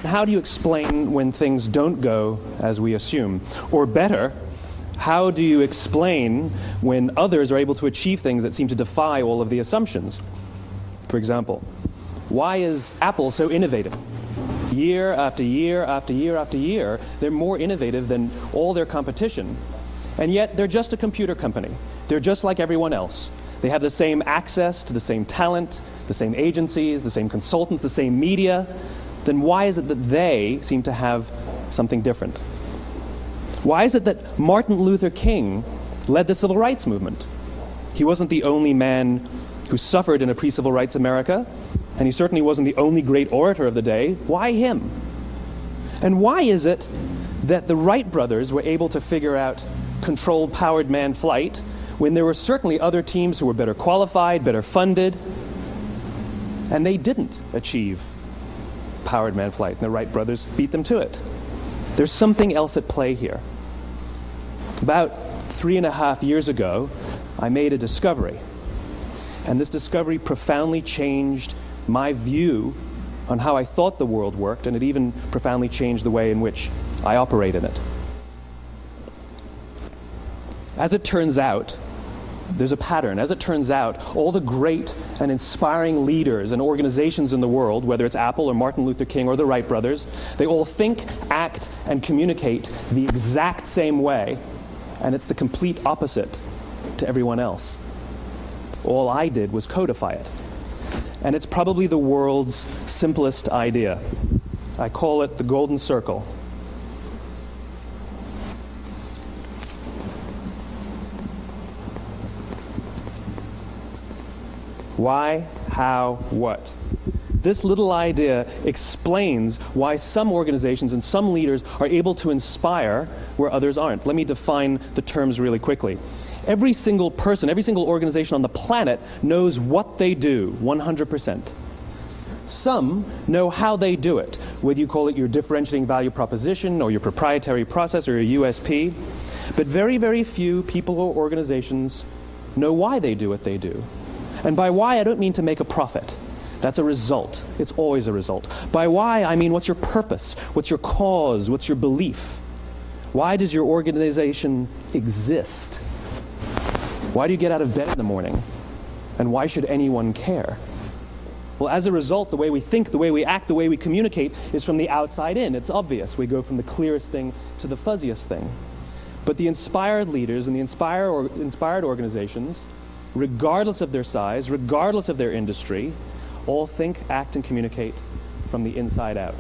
how do you explain when things don't go as we assume? Or better, how do you explain when others are able to achieve things that seem to defy all of the assumptions? For example, why is Apple so innovative? Year after year after year after year, they're more innovative than all their competition. And yet, they're just a computer company. They're just like everyone else. They have the same access to the same talent, the same agencies, the same consultants, the same media. Then why is it that they seem to have something different? Why is it that Martin Luther King led the civil rights movement? He wasn't the only man who suffered in a pre-civil rights America, and he certainly wasn't the only great orator of the day. Why him? And why is it that the Wright brothers were able to figure out controlled powered manned flight when there were certainly other teams who were better qualified, better funded, and they didn't achieve powered manned flight, and the Wright brothers beat them to it? There's something else at play here. About 3.5 years ago, I made a discovery, and this discovery profoundly changed my view on how I thought the world worked, and it even profoundly changed the way in which I operate in it. As it turns out, there's a pattern. As it turns out, all the great and inspiring leaders and organizations in the world, whether it's Apple or Martin Luther King or the Wright brothers, they all think, act, and communicate the exact same way, and it's the complete opposite to everyone else. All I did was codify it. And it's probably the world's simplest idea. I call it the golden circle. Why, how, what? This little idea explains why some organizations and some leaders are able to inspire where others aren't. Let me define the terms really quickly. Every single person, every single organization on the planet knows what they do, 100%. Some know how they do it, whether you call it your differentiating value proposition or your proprietary process or your USP. But very, very few people or organizations know why they do what they do. And by why, I don't mean to make a profit. That's a result. It's always a result. By why, I mean what's your purpose? What's your cause? What's your belief? Why does your organization exist? Why do you get out of bed in the morning? And why should anyone care? Well, as a result, the way we think, the way we act, the way we communicate is from the outside in. It's obvious. We go from the clearest thing to the fuzziest thing. But the inspired leaders and the inspired organizations, regardless of their size, regardless of their industry, all think, act, and communicate from the inside out.